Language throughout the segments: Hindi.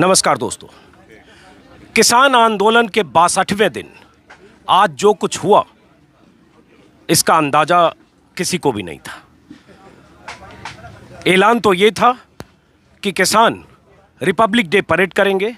नमस्कार दोस्तों, किसान आंदोलन के 62वें दिन आज जो कुछ हुआ इसका अंदाजा किसी को भी नहीं था। ऐलान तो ये था कि किसान रिपब्लिक डे परेड करेंगे,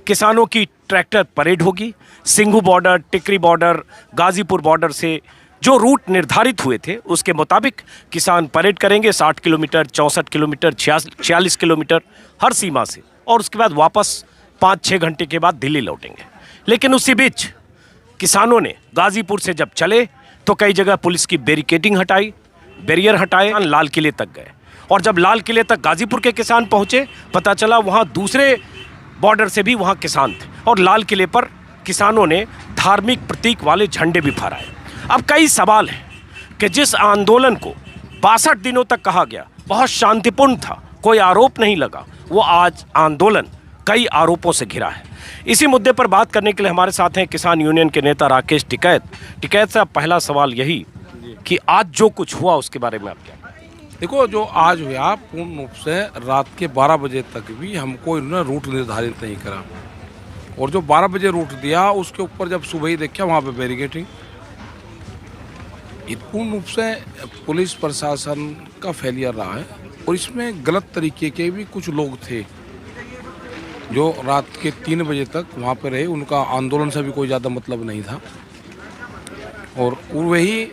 किसानों की ट्रैक्टर परेड होगी, सिंघू बॉर्डर, टिकरी बॉर्डर, गाजीपुर बॉर्डर से जो रूट निर्धारित हुए थे उसके मुताबिक किसान परेड करेंगे 60 किलोमीटर, 64 किलोमीटर, 46 किलोमीटर हर सीमा से, और उसके बाद वापस 5-6 घंटे के बाद दिल्ली लौटेंगे। लेकिन उसी बीच किसानों ने गाजीपुर से जब चले तो कई जगह पुलिस की बैरिकेडिंग हटाई, बैरियर हटाए, लाल किले तक गए। और जब लाल किले तक गाजीपुर के किसान पहुंचे, पता चला वहां दूसरे बॉर्डर से भी वहां किसान थे, और लाल किले पर किसानों ने धार्मिक प्रतीक वाले झंडे भी फहराए। अब कई सवाल हैं कि जिस आंदोलन को 62 दिनों तक कहा गया बहुत शांतिपूर्ण था, कोई आरोप नहीं लगा, वो आज आंदोलन कई आरोपों से घिरा है। इसी मुद्दे पर बात करने के लिए हमारे साथ हैं किसान यूनियन के नेता राकेश टिकैत। टिकैत साहब, पहला सवाल यही कि आज जो कुछ हुआ उसके बारे में आप क्या? देखो, जो आज हुआ पूर्ण रूप से रात के 12 बजे तक भी हमको इन्होंने रूट निर्धारित नहीं करा, और जो 12 बजे रूट दिया उसके ऊपर जब सुबह ही देखा वहाँ पे बैरिकेडिंग। ये पूर्ण रूप से पुलिस प्रशासन का फेलियर रहा है, और इसमें गलत तरीके के भी कुछ लोग थे जो रात के 3 बजे तक वहाँ पे रहे। उनका आंदोलन से भी कोई ज़्यादा मतलब नहीं था, और वही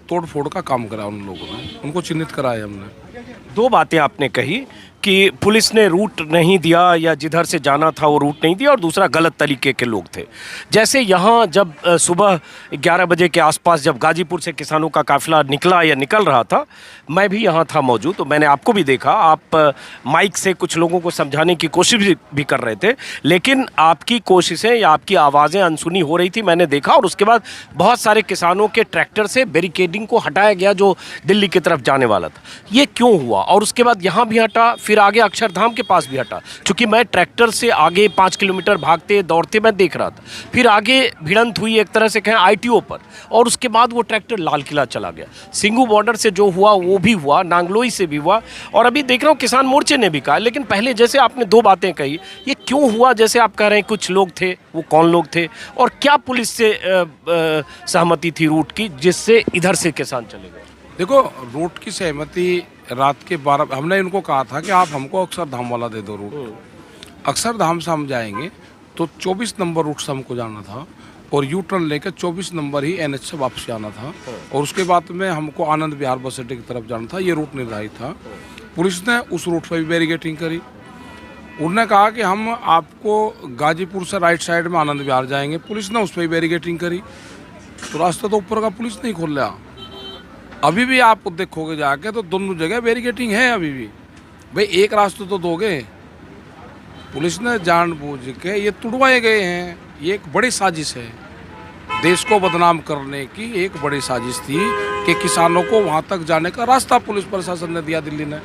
तोड़ फोड़ का काम करा उन लोगों ने, उनको चिन्हित कराया हमने। दो बातें आपने कही कि पुलिस ने रूट नहीं दिया या जिधर से जाना था वो रूट नहीं दिया, और दूसरा गलत तरीके के लोग थे। जैसे यहाँ जब सुबह 11 बजे के आसपास जब गाजीपुर से किसानों का काफिला निकला या निकल रहा था, मैं भी यहाँ था मौजूद, तो मैंने आपको भी देखा। आप माइक से कुछ लोगों को समझाने की कोशिश भी कर रहे थे, लेकिन आपकी कोशिशें या आपकी आवाज़ें अनसुनी हो रही थी, मैंने देखा। और उसके बाद बहुत सारे किसानों के ट्रैक्टर से बैरिकेडिंग को हटाया गया जो दिल्ली की तरफ जाने वाला था। ये क्यों हुआ? और उसके बाद यहाँ भी हटा, फिर आगे अक्षरधाम के पास भी हटा, क्योंकि मैं ट्रैक्टर से आगे 5 किलोमीटर भागते दौड़ते मैं देख रहा था। फिर आगे भिड़ंत हुई एक तरह से कहें ITO पर, और उसके बाद वो ट्रैक्टर लाल किला चला गया। सिंघू बॉर्डर से जो हुआ वो भी हुआ, नांगलोई से भी हुआ, और अभी देख रहा हूँ किसान मोर्चे ने भी कहा। लेकिन पहले जैसे आपने दो बातें कही, ये क्यों हुआ? जैसे आप कह रहे हैं कुछ लोग थे, वो कौन लोग थे, और क्या पुलिस से सहमति थी रूट की जिससे इधर से किसान चले गए? देखो, रूट की सहमति रात के 12, हमने इनको कहा था कि आप हमको अक्षरधाम वाला दे दो रूट। अक्षरधाम से हम जाएंगे तो 24 नंबर रूट से हमको जाना था, और यू टर्न लेकर 24 नंबर ही NH से वापस आना था, और उसके बाद में हमको आनंद विहार बस अड्डे की तरफ जाना था। ये रूट निर्धारित था। पुलिस ने उस रूट पर भी बैरिकेडिंग करी। उन्होंने कहा कि हम आपको गाजीपुर से राइट साइड में आनंद विहार जाएंगे, पुलिस ने उस पर भी बैरिकेडिंग करी। तो रास्ता तो ऊपर का पुलिस नहीं खोल रहा। अभी भी आप देखोगे जाके तो दोनों जगह बैरिकेडिंग है अभी भी। भाई एक रास्ता तो दोगे। पुलिस ने जानबूझ के ये तुड़वाए गए हैं। ये एक बड़ी साजिश है, देश को बदनाम करने की एक बड़ी साजिश थी कि किसानों को वहां तक जाने का रास्ता पुलिस प्रशासन ने दिया दिल्ली ने।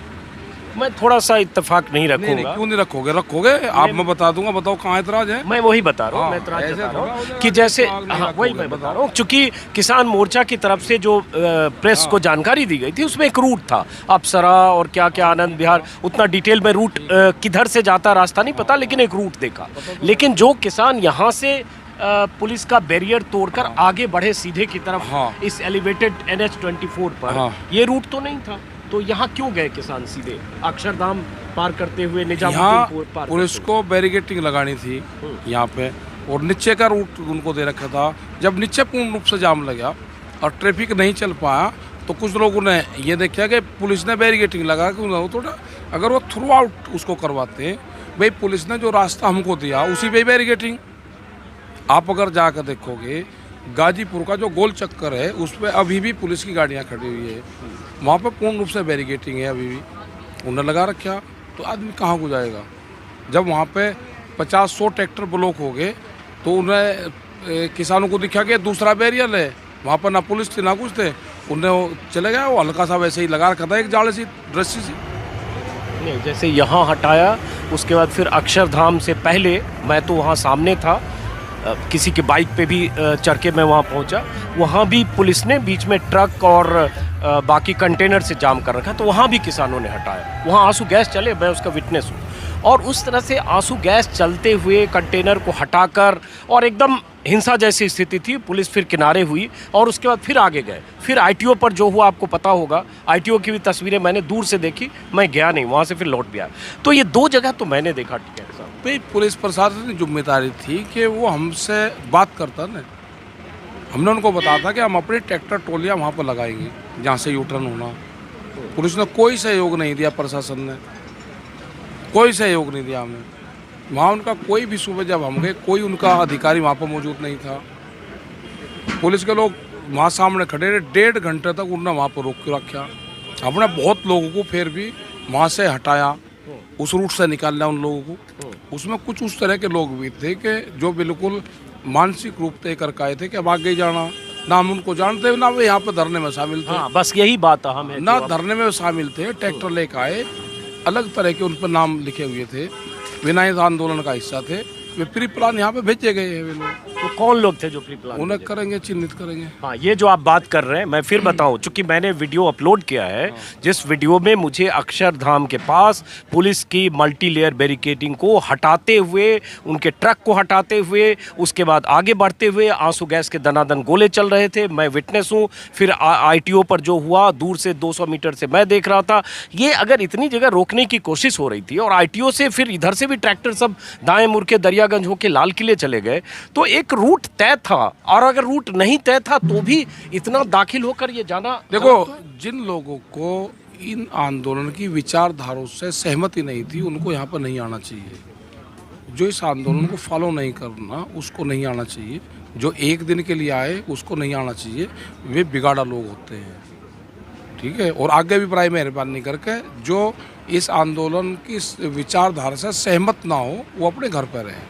मैं थोड़ा सा इत्तेफाक नहीं रखूंगा। नहीं, क्यों नहीं रखोगे? रखोगे आप, मैं बता दूंगा। बताओ कहाँ ऐतराज है? मैं वही बता रहा हूँ, मैं ऐतराज बता रहा हूँ कि जैसे वही मैं बता रहा हूँ, चूंकि किसान मोर्चा की तरफ से जो प्रेस को जानकारी दी गई थी उसमें एक रूट था, अप्सरा और क्या क्या आनंद विहार, उतना डिटेल में रूट किधर से जाता रास्ता नहीं पता, लेकिन एक रूट देखा। लेकिन जो किसान यहाँ से पुलिस का बैरियर तोड़कर आगे बढ़े सीधे की तरफ इस एलिवेटेड NH 24 पर, ये रूट तो नहीं था। तो यहाँ क्यों गए किसान सीधे अक्षरधाम पार करते हुए निजामुद्दीन पार? पुलिस को बैरिकेडिंग लगानी थी यहाँ पे, और नीचे का रूट उनको दे रखा था। जब नीचे पूर्ण रूप से जाम लगा और ट्रैफिक नहीं चल पाया, तो कुछ लोगों ने ये देखा कि पुलिस ने बैरिकेडिंग लगा के थोड़ा, अगर वो थ्रू आउट उसको करवाते, भाई पुलिस ने जो रास्ता हमको दिया उसी पे बैरिकेडिंग। आप अगर जाकर देखोगे गाजीपुर का जो गोल चक्कर है उस पर अभी भी पुलिस की गाड़ियाँ खड़ी हुई है, वहाँ पे पूर्ण रूप से बैरिकेडिंग है अभी भी। उन्हें लगा रखा, तो आदमी कहाँ को जाएगा? जब वहाँ पे 50-100 ट्रैक्टर ब्लॉक हो गए, तो उन्हें किसानों को दिखा कि दूसरा बैरियर है, वहाँ पर ना पुलिस थी ना कुछ थे, उन्हें चले गया। वो हल्का सा वैसे ही लगा रखा था, एक जाले सी रस्सी सी। नहीं, जैसे यहाँ हटाया, उसके बाद फिर अक्षरधाम से पहले मैं तो वहाँ सामने था, किसी की बाइक पे भी चढ़ के मैं वहाँ पहुँचा। वहाँ भी पुलिस ने बीच में ट्रक और बाकी कंटेनर से जाम कर रखा, तो वहाँ भी किसानों ने हटाया। वहाँ आंसू गैस चले, मैं उसका विटनेस हूँ। और उस तरह से आंसू गैस चलते हुए कंटेनर को हटाकर, और एकदम हिंसा जैसी स्थिति थी। पुलिस फिर किनारे हुई और उसके बाद फिर आगे गए। फिर आईटीओ पर जो हुआ आपको पता होगा, आईटीओ की भी तस्वीरें मैंने दूर से देखी, मैं गया नहीं वहाँ से, फिर लौट भी आया। तो ये 2 जगह तो मैंने देखा टिकैत साहब। भाई पुलिस प्रशासन की जिम्मेदारी थी कि वो हमसे बात करता ना। हमने उनको बताया था कि हम अपनी ट्रैक्टर ट्रॉलियाँ वहाँ पर लगाएंगे जहाँ से यू टर्न होना। पुलिस ने कोई सहयोग नहीं दिया, प्रशासन ने कोई सहयोग नहीं दिया हमें। वहाँ उनका कोई भी, सुबह जब हम गए कोई उनका अधिकारी वहाँ पर मौजूद नहीं था। पुलिस के लोग वहाँ सामने खड़े रहे, 1.5 घंटे तक उन्होंने वहाँ पर रोक के रखा। हमने बहुत लोगों को फिर भी वहाँ से हटाया, उस रूट से निकाला उन लोगों को। उसमें कुछ उस तरह के लोग भी थे कि जो बिल्कुल मानसिक रूप तय करके आए थे कि अब आगे जाना, ना हम उनको जानते ना वे यहाँ पर धरने में शामिल थे। हाँ, बस यही बात हम है ना धरने में शामिल थे, ट्रैक्टर लेकर आए, अलग तरह के उन पर नाम लिखे हुए थे, बिना इस आंदोलन का हिस्सा थे। वे प्री प्लान यहाँ पे भेजे गए हैं वे लोग। तो कौन लोग थे जो प्री प्लान? उन्हें करेंगे, चिन्हित करेंगे। हाँ, ये जो आप बात कर रहे हैं, मैं फिर बताऊं, चूंकि मैंने वीडियो अपलोड किया है, जिस वीडियो में मुझे अक्षरधाम के पास पुलिस की मल्टी लेयर बैरिकेडिंग को हटाते हुए, उनके ट्रक को हटाते हुए, उसके बाद आगे बढ़ते हुए आंसू गैस के दनादन गोले चल रहे थे। मैं विटनेस हूँ। फिर आईटीओ पर जो हुआ, दूर से 200 मीटर से मैं देख रहा था। ये अगर इतनी जगह रोकने की कोशिश हो रही थी और आईटीओ से फिर इधर से भी ट्रैक्टर सब दाएं मुड़ के दरियागंज होके लाल किले चले गए, तो एक रूट तय था। और अगर रूट नहीं तय था तो भी इतना दाखिल होकर ये जाना। देखो, जिन लोगों को इन आंदोलन की विचारधाराओं से सहमति नहीं थी, उनको यहाँ पर नहीं आना चाहिए। जो इस आंदोलन को फॉलो नहीं करना, उसको नहीं आना चाहिए। जो एक दिन के लिए आए, उसको नहीं आना चाहिए। वे बिगाड़ा लोग होते हैं, ठीक है। और आगे भी प्राय मेहरबानी करके जो इस आंदोलन की विचारधारा से सहमत ना हो, वो अपने घर पर रहे।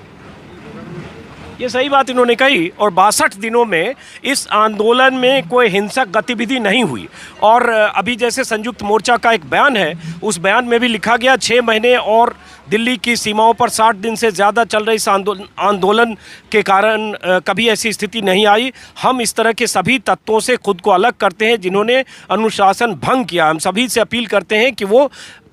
ये सही बात इन्होंने कही। और 62 दिनों में इस आंदोलन में कोई हिंसक गतिविधि नहीं हुई। और अभी जैसे संयुक्त मोर्चा का एक बयान है, उस बयान में भी लिखा गया 6 महीने और दिल्ली की सीमाओं पर 60 दिन से ज़्यादा चल रही इस आंदोलन के कारण कभी ऐसी स्थिति नहीं आई। हम इस तरह के सभी तत्वों से खुद को अलग करते हैं जिन्होंने अनुशासन भंग किया। हम सभी से अपील करते हैं कि वो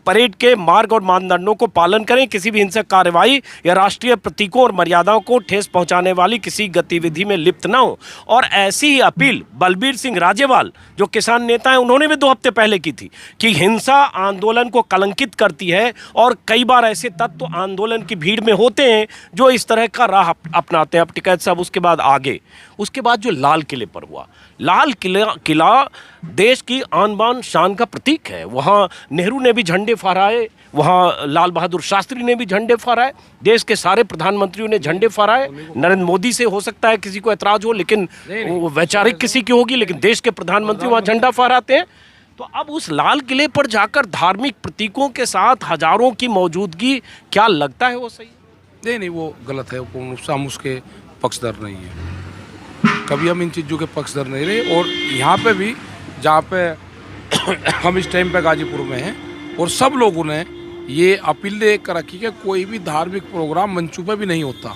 परेड के मार्ग और मानदंडों को पालन करें, किसी भी हिंसक कार्रवाई या राष्ट्रीय प्रतीकों और मर्यादाओं को ठेस पहुंचाने वाली किसी गतिविधि में लिप्त न हो। और ऐसी ही अपील बलबीर सिंह राजेवाल, जो किसान नेता हैं, उन्होंने भी 2 हफ्ते पहले की थी कि हिंसा आंदोलन को कलंकित करती है। और कई बार ऐसे तत्व आंदोलन की भीड़ में होते हैं जो इस तरह का राह अपनाते हैं। अब टिकैत साहब, उसके बाद आगे, उसके बाद जो लाल किले पर हुआ, लाल किला देश की आन बान शान का प्रतीक है। वहाँ नेहरू ने भी झंडे फहराए, वहाँ लाल बहादुर शास्त्री ने भी झंडे फहराए, देश के सारे प्रधानमंत्रियों ने झंडे फहराए। नरेंद्र मोदी से हो सकता है किसी को ऐतराज हो, लेकिन वो वैचारिक किसी की होगी, लेकिन देश के प्रधानमंत्री वहाँ झंडा फहराते हैं। तो अब उस लाल किले पर जाकर धार्मिक प्रतीकों के साथ हजारों की मौजूदगी, क्या लगता है वो सही? नहीं, वो गलत है। हम उसके पक्षधर नहीं है, कभी हम इन चीज़ों के पक्षधर नहीं रहे। और यहाँ पे भी, जहाँ पे हम इस टाइम पे गाजीपुर में हैं, और सब लोगों ने ये अपील कर रखी कि कोई भी धार्मिक प्रोग्राम मंचों पे भी नहीं होता।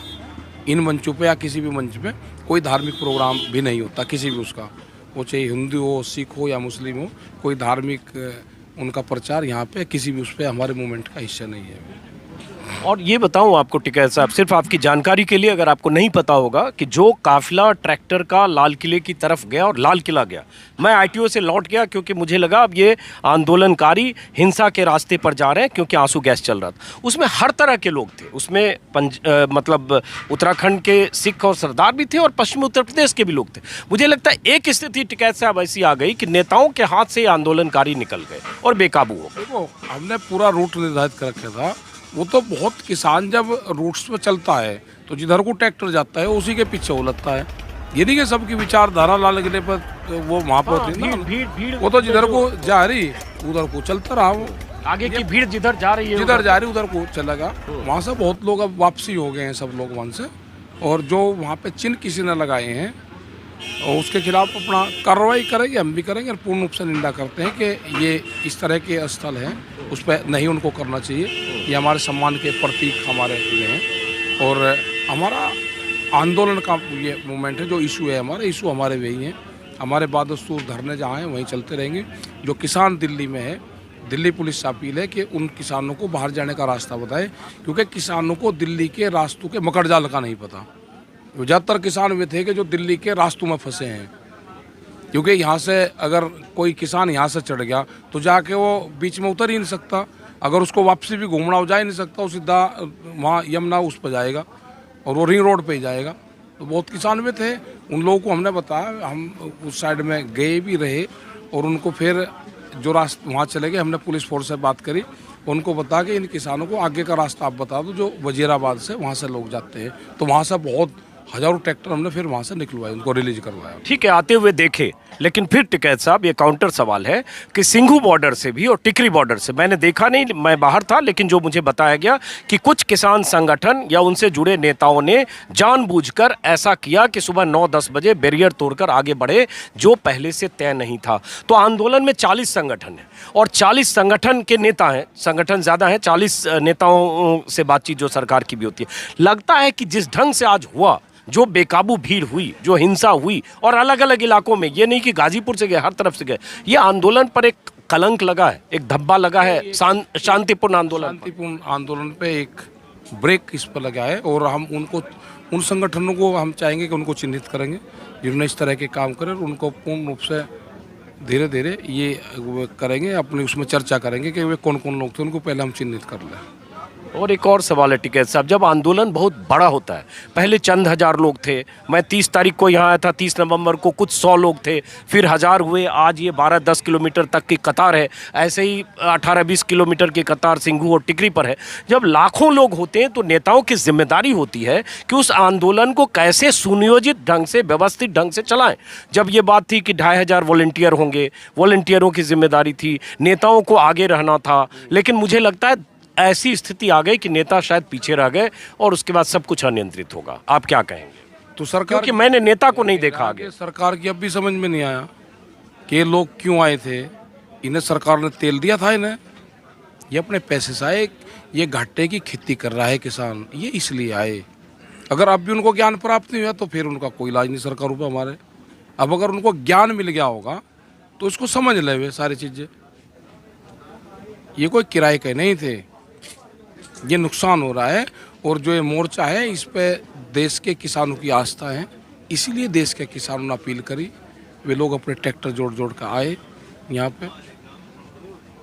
इन मंचों पे या किसी भी मंच पे कोई धार्मिक प्रोग्राम भी नहीं होता, किसी भी उसका, वो चाहे हिंदू हो, सिख हो या मुस्लिम हो, कोई धार्मिक उनका प्रचार यहाँ पे किसी भी उस पर हमारे मूवमेंट का हिस्सा नहीं है। और ये बताऊं आपको टिकैत साहब, सिर्फ आपकी जानकारी के लिए, अगर आपको नहीं पता होगा, कि जो काफिला ट्रैक्टर का लाल किले की तरफ गया और लाल किला गया, मैं आईटीओ से लौट गया क्योंकि मुझे लगा अब ये आंदोलनकारी हिंसा के रास्ते पर जा रहे हैं, क्योंकि आंसू गैस चल रहा था। उसमें हर तरह के लोग थे। उसमें मतलब उत्तराखंड के सिख और सरदार भी थे और पश्चिमी उत्तर प्रदेश के भी लोग थे। मुझे लगता है एक स्थिति टिकैत साहब ऐसी आ गई कि नेताओं के हाथ से आंदोलनकारी निकल गए और बेकाबू हो गए। देखो, हमने पूरा रूट निर्धारित कर रखा था। वो तो बहुत किसान जब रूट्स पे चलता है तो जिधर को ट्रैक्टर जाता है उसी के पीछे उलटता है। ये नहीं कि सबकी विचारधारा लाल किले पर वो वहाँ पर होती है ना, वो तो जिधर को जा रही उधर को चलता रहा। वो आगे की भीड़ जिधर जा रही है, जिधर जा रही उधर को चलेगा। वहाँ से बहुत लोग अब वापसी हो गए हैं, सब लोग वहाँ से। और जो वहाँ पे चिन्ह किसी ने लगाए हैं और उसके खिलाफ अपना कार्रवाई करेंगे, हम भी करेंगे। और पूर्ण रूप से निंदा करते हैं कि ये इस तरह के स्थल हैं, उस पर नहीं उनको करना चाहिए। ये हमारे सम्मान के प्रतीक हमारे लिए हैं। और हमारा आंदोलन का ये मूवमेंट है, जो इशू है हमारे, इशू हमारे वही हैं। हमारे बादस्तूर धरने जहाँ हैं वहीं चलते रहेंगे। जो किसान दिल्ली में है, दिल्ली पुलिस से अपील है कि उन किसानों को बाहर जाने का रास्ता बताए, क्योंकि किसानों को दिल्ली के रास्तों के मकड़जाल का नहीं पता। ज़्यादातर किसान वे थे कि जो दिल्ली के रास्तों में फंसे हैं, क्योंकि यहाँ से अगर कोई किसान यहाँ से चढ़ गया तो जाके वो बीच में उतर ही नहीं सकता, अगर उसको वापसी भी घूमना हो जा ही नहीं सकता, वो सीधा वहाँ यमुना उस पर जाएगा और वो रिंग रोड पे ही जाएगा। तो बहुत किसान भी थे, उन लोगों को हमने बताया, हम उस साइड में गए भी रहे और उनको फिर जो रास्ता वहाँ चले गए, हमने पुलिस फोर्स से बात करी, उनको बता के इन किसानों को आगे का रास्ता आप बता दो जो वजीराबाद से वहाँ से लोग जाते हैं। तो वहाँ से बहुत हजारों ट्रैक्टर हमने फिर वहाँ से निकलवाए, उनको रिलीज करवाया। ठीक है, आते हुए देखे, लेकिन फिर टिकैत साहब ये काउंटर सवाल है कि सिंघू बॉर्डर से भी और टिकरी बॉर्डर से, मैंने देखा नहीं, मैं बाहर था, लेकिन जो मुझे बताया गया कि कुछ किसान संगठन या उनसे जुड़े नेताओं ने जानबूझकर ऐसा किया कि सुबह 9-10 बजे बैरियर तोड़कर आगे बढ़े, जो पहले से तय नहीं था। तो आंदोलन में 40 संगठन है और 40 संगठन के नेता हैं, संगठन ज़्यादा हैं, 40 नेताओं से बातचीत जो सरकार की भी होती है। लगता है कि जिस ढंग से आज हुआ, जो बेकाबू भीड़ हुई, जो हिंसा हुई, और अलग अलग इलाकों में, ये नहीं कि गाजीपुर से गए, हर तरफ से गए, ये आंदोलन पर एक कलंक लगा है, एक धब्बा लगा है शांतिपूर्ण आंदोलन पे एक ब्रेक इस पर लगा है। और हम उनको, उन संगठनों को हम चाहेंगे कि उनको चिन्हित करेंगे जिन्होंने इस तरह के काम करे, और उनको पूर्ण रूप से धीरे धीरे ये करेंगे, अपने उसमें चर्चा करेंगे कि वे कौन कौन लोग थे, उनको पहले हम चिन्हित कर लें। और एक और सवाल है टिकैत साहब, जब आंदोलन बहुत बड़ा होता है, पहले चंद हजार लोग थे, मैं 30 तारीख को यहाँ आया था, 30 नवंबर को कुछ 100 लोग थे, फिर 1000 हुए, आज ये 12-10 किलोमीटर तक की कतार है, ऐसे ही 18-20 किलोमीटर की कतार सिंघू और टिकरी पर है। जब लाखों लोग होते हैं तो नेताओं की जिम्मेदारी होती है कि उस आंदोलन को कैसे सुनियोजित ढंग से, व्यवस्थित ढंग से चलाएं। जब ये बात थी कि 2500 वॉलंटियर होंगे, वॉलंटियरों की जिम्मेदारी थी, नेताओं को आगे रहना था, लेकिन मुझे लगता है ऐसी स्थिति आ गई कि नेता शायद पीछे रह गए और उसके बाद सब कुछ अनियंत्रित होगा। आप क्या कहेंगे? तो सरकार, क्योंकि मैंने नेता को नहीं देखा आगे। सरकार की अब भी समझ में नहीं आया कि ये लोग क्यों आए थे। इन्हें सरकार ने तेल दिया था, इन्हें, ये अपने पैसे से आए, ये घाटे की खेती कर रहा है किसान, ये इसलिए आए। अगर अब भी उनको ज्ञान प्राप्त नहीं हुआ तो फिर उनका कोई इलाज नहीं सरकार पे हमारे। अब अगर उनको ज्ञान मिल गया होगा तो इसको समझ ले वे सारी चीज़ें, ये कोई किराए के नहीं थे, ये नुकसान हो रहा है। और जो ये मोर्चा है, इस पे देश के किसानों की आस्था है, इसीलिए देश के किसानों ने अपील करी, वे लोग अपने ट्रैक्टर जोड़ जोड़ कर आए यहाँ पे,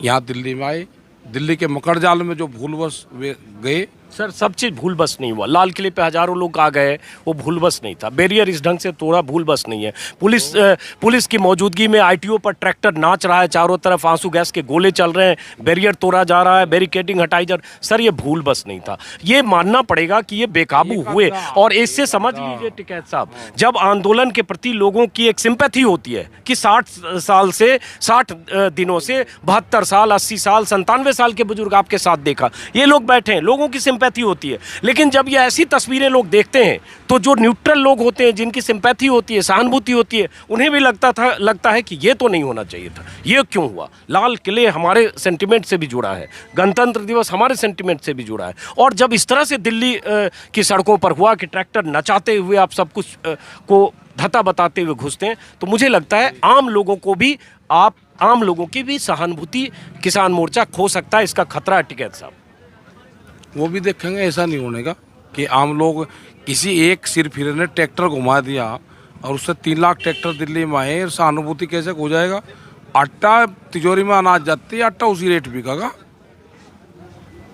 यहाँ दिल्ली में आए। दिल्ली के मकड़जाल में जो भूलवश वे गए, सर सब चीज़ भूल बस नहीं हुआ। लाल किले पे हजारों लोग आ गए, वो भूल बस नहीं था। बैरियर इस ढंग से तोड़ा, भूल बस नहीं है। पुलिस की मौजूदगी में आईटीओ पर ट्रैक्टर नाच रहा है, चारों तरफ आंसू गैस के गोले चल रहे हैं, बैरियर तोड़ा जा रहा है, बैरिकेडिंग हटाई जा, सर ये भूल बस नहीं था। ये मानना पड़ेगा कि ये बेकाबू हुए। और इससे समझ लीजिए टिकैत साहब, जब आंदोलन के प्रति लोगों की एक सिंपैथी होती है कि 60 दिनों से 72 साल, 80 साल, 97 साल के बुजुर्ग आपके साथ देखा, ये लोग बैठे हैं, लोगों की सिंपैथी होती है। लेकिन जब ये ऐसी तस्वीरें लोग देखते हैं तो जो न्यूट्रल लोग होते हैं, जिनकी सिंपैथी होती है, सहानुभूति होती है, उन्हें भी लगता है कि ये तो नहीं होना चाहिए था, ये क्यों हुआ। लाल किले हमारे सेंटिमेंट से भी जुड़ा है, गणतंत्र दिवस हमारे सेंटिमेंट से भी जुड़ा है। और जब इस तरह से दिल्ली की सड़कों पर हुआ कि ट्रैक्टर नचाते हुए आप सब कुछ को धता बताते हुए घुसते हैं, तो मुझे लगता है आम लोगों की भी सहानुभूति किसान मोर्चा खो सकता है। इसका खतरा है टिकैत साहब। वो भी देखेंगे, ऐसा नहीं होने का कि आम लोग, किसी एक सिर फिरे ने ट्रैक्टर घुमा दिया और उससे 3 लाख ट्रैक्टर दिल्ली में आए, सहानुभूति कैसे हो जाएगा। आटा तिजोरी में अनाज जाती है, आटा उसी रेट बिकेगा।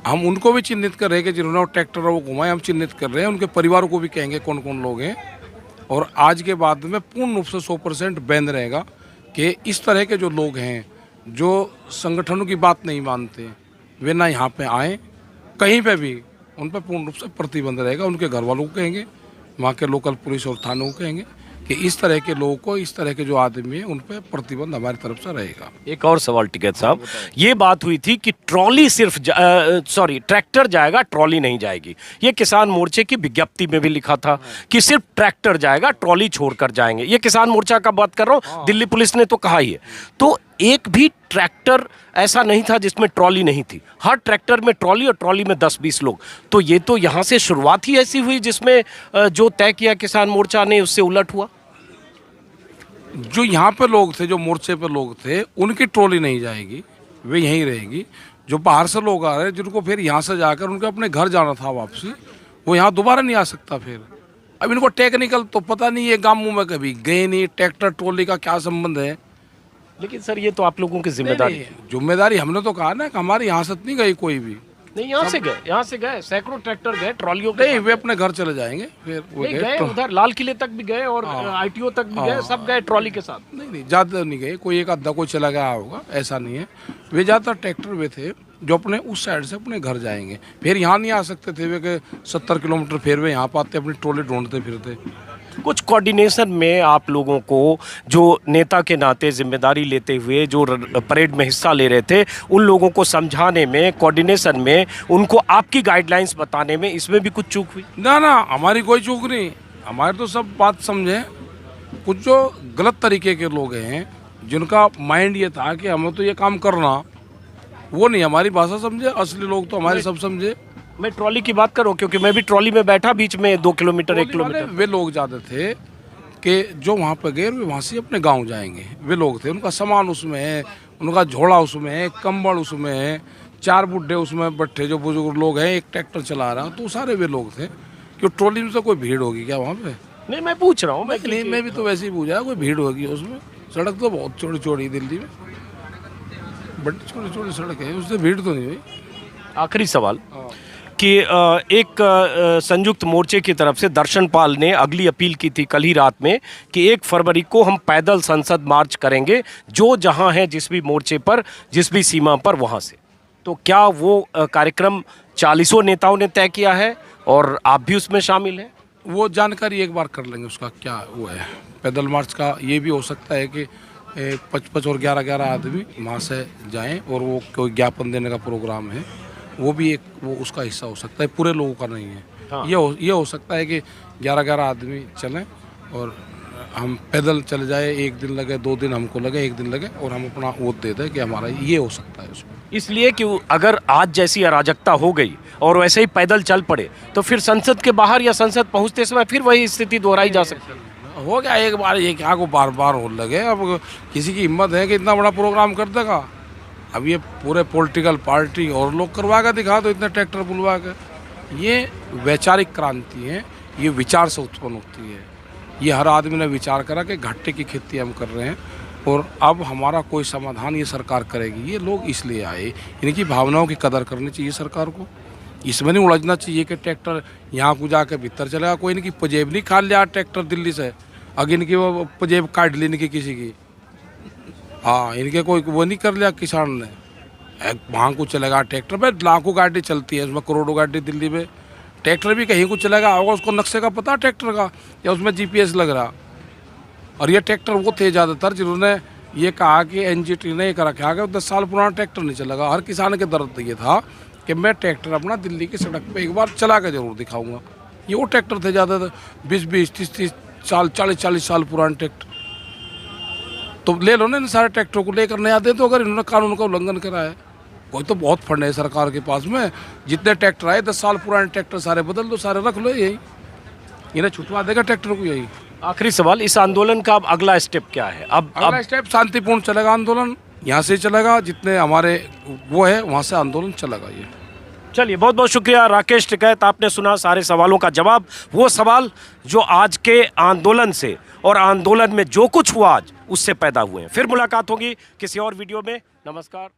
हम उनको भी चिन्हित कर रहे हैं कि जिन्होंने वो ट्रैक्टर वो घुमाए, हम चिन्हित कर रहे हैं, उनके परिवारों को भी कहेंगे कौन कौन लोग हैं। और आज के बाद में पूर्ण रूप से 100% बैन रहेगा कि इस तरह के जो लोग हैं, जो संगठनों की बात नहीं मानते, वे ना यहाँ पे आएँ, कहीं पे भी उन पर पूर्ण रूप से प्रतिबंध रहेगा। उनके घर वालों को कहेंगे, वहाँ के लोकल पुलिस और थानों को कहेंगे कि इस तरह के लोगों को, इस तरह के जो आदमी हैं, उन पर प्रतिबंध हमारी तरफ से रहेगा। एक और सवाल टिकैत साहब, ये बात हुई थी कि ट्रॉली सिर्फ ट्रैक्टर जाएगा, ट्रॉली नहीं जाएगी। ये किसान मोर्चे की विज्ञप्ति में भी लिखा था कि सिर्फ ट्रैक्टर जाएगा, ट्रॉली छोड़कर जाएंगे। ये किसान मोर्चा का बात कर रहा हूँ, दिल्ली पुलिस ने तो कहा ही है। तो एक भी ट्रैक्टर ऐसा नहीं था जिसमें ट्रॉली नहीं थी, हर ट्रैक्टर में ट्रॉली और ट्रॉली में 10-20 लोग। तो ये तो यहाँ से शुरुआत ही ऐसी हुई जिसमें जो तय किया किसान मोर्चा ने उससे उलट हुआ। जो यहाँ पे लोग थे, जो मोर्चे पे लोग थे, उनकी ट्रॉली नहीं जाएगी, वे यहीं रहेगी। जो बाहर से लोग आ रहे हैं जिनको फिर यहाँ से जाकर उनके अपने घर जाना था वापसी, वो यहाँ दोबारा नहीं आ सकता। फिर अब इनको टेक्निकल तो पता नहीं है, गाँव में कभी गए नहीं, ट्रैक्टर ट्रॉली का क्या संबंध है। लेकिन सर ये तो आप लोगों की जिम्मेदारी है। जिम्मेदारी हमने तो कहा ना कि हमारी यहाँ से नहीं गई कोई भी। नहीं, यहाँ से गए सैकड़ों ट्रैक्टर गए, ट्रॉलियों नहीं, वे अपने घर चले जाएंगे। फिर वो गए उधर लाल किले तक भी गए और ITO तक भी गए, सब गए ट्रॉली के साथ। नहीं ज़्यादा नहीं गए, कोई एक आधा कोई चला गया होगा, ऐसा नहीं है। वे ज़्यादातर ट्रैक्टर वे थे जो अपने उस साइड से अपने घर जाएंगे, फिर यहाँ नहीं आ सकते थे। वे के 70 किलोमीटर फिर वे यहाँ पाते अपनी ट्रॉली ढूंढते फिरते। कुछ कोऑर्डिनेशन में आप लोगों को जो नेता के नाते जिम्मेदारी लेते हुए जो परेड में हिस्सा ले रहे थे, उन लोगों को समझाने में, कोऑर्डिनेशन में, उनको आपकी गाइडलाइंस बताने में, इसमें भी कुछ चूक हुई? ना, हमारी कोई चूक नहीं। हमारे तो सब बात समझे। कुछ जो गलत तरीके के लोग हैं जिनका माइंड ये था कि हमें तो ये काम करना, वो नहीं हमारी भाषा समझे। असली लोग तो हमारे सब समझे। मैं ट्रॉली की बात करूं क्योंकि मैं भी ट्रॉली में बैठा, बीच में 2 किलोमीटर 1 किलोमीटर। वे लोग जाते थे कि जो वहाँ पे गए वे वहाँ से अपने गांव जाएंगे। वे लोग थे, उनका सामान उसमें है, उनका झोला उसमें है, कंबल उसमें है, 4 बुड्ढे उसमें बैठे जो बुजुर्ग लोग हैं, एक ट्रैक्टर चला रहा, तो सारे वे लोग थे। क्यों ट्रॉली में तो कोई भीड़ होगी क्या वहाँ पे? नहीं, मैं पूछ रहा हूँ। मैं भी तो वैसे ही पूछा, कोई भीड़ होगी उसमें? सड़क तो बहुत चौड़ी चौड़ी दिल्ली में, बड़ी छोटी छोटी सड़क है, उससे भीड़ तो नहीं हुई। आखिरी सवाल कि एक संयुक्त मोर्चे की तरफ से दर्शन पाल ने अगली अपील की थी कल ही रात में कि 1 फरवरी को हम पैदल संसद मार्च करेंगे, जो जहां है जिस भी मोर्चे पर, जिस भी सीमा पर, वहां से। तो क्या वो कार्यक्रम 40 नेताओं ने तय किया है और आप भी उसमें शामिल हैं? वो जानकारी एक बार कर लेंगे उसका क्या वो है। पैदल मार्च का ये भी हो सकता है कि 55 और 11 आदमी वहाँ से जाएं और वो कोई ज्ञापन देने का प्रोग्राम है, वो भी एक वो उसका हिस्सा हो सकता है, पूरे लोगों का नहीं है। हाँ। ये हो सकता है कि 11 आदमी चलें और हम पैदल चले जाए, 1 दिन लगे, 2 दिन हमको लगे, 1 दिन लगे, और हम अपना वोट दे दें कि हमारा ये हो सकता है उसमें। इसलिए कि अगर आज जैसी अराजकता हो गई और वैसे ही पैदल चल पड़े तो फिर संसद के बाहर या संसद पहुंचते समय फिर वही स्थिति दोहराई जा सकती है। हो गया एक बार, ये क्या को बार बार हो लगे। अब किसी की हिम्मत है कि इतना बड़ा प्रोग्राम कर देगा? अब ये पूरे पॉलिटिकल पार्टी और लोग करवा के दिखा दो इतने ट्रैक्टर बुलवा के। ये वैचारिक क्रांति है, ये विचार से उत्पन्न होती है। ये हर आदमी ने विचार करा कि घाटे की खेती हम कर रहे हैं और अब हमारा कोई समाधान ये सरकार करेगी। ये लोग इसलिए आए, इनकी भावनाओं की कदर करनी चाहिए सरकार को। इसमें नहीं उलझना चाहिए कि ट्रैक्टर यहाँ को जाकर भीतर चलेगा। कोई इनकी पजेब नहीं खा लिया ट्रैक्टर दिल्ली से, अगर इनकी वो पजेब काट ली इनकी किसी की। हाँ, इनके कोई वो नहीं कर लिया किसान ने, वहाँ को चलेगा ट्रैक्टर पे। लाखों गाड़ी चलती है उसमें, करोड़ों गाड़ी दिल्ली में। ट्रैक्टर भी कहीं को चलेगा होगा, उसको नक्शे का पता ट्रैक्टर का, या उसमें GPS लग रहा। और ये ट्रैक्टर वो थे ज़्यादातर जिन्होंने ये कहा कि NGT ने कर रखा है 10 साल पुराना ट्रैक्टर नहीं चलेगा। हर किसान के दर्द ये था कि मैं ट्रैक्टर अपना दिल्ली की सड़क पे एक बार चला के जरूर दिखाऊंगा। ये वो ट्रैक्टर थे ज़्यादातर 20-20, 30-30 साल, 40-40 साल पुराने ट्रैक्टर। तो ले लो ना इन सारे ट्रैक्टरों को, लेकर नया दे दो अगर इन्होंने कानून का उल्लंघन करा है। कोई तो बहुत फंड है सरकार के पास में, जितने ट्रैक्टर आए 10 साल पुराने ट्रैक्टर सारे बदल दो, सारे रख लो, यही इन्हें छुटवा देगा ट्रैक्टर को। यही आखिरी सवाल, इस आंदोलन का अब अगला स्टेप क्या है? अब अगला स्टेप शांतिपूर्ण चलेगा आंदोलन, यहाँ से चलेगा, जितने हमारे वो है वहाँ से आंदोलन चलेगा। ये चलिए, बहुत बहुत शुक्रिया राकेश टिकैत। आपने सुना सारे सवालों का जवाब, वो सवाल जो आज के आंदोलन से और आंदोलन में जो कुछ हुआ आज उससे पैदा हुए हैं। फिर मुलाकात होगी किसी और वीडियो में। नमस्कार।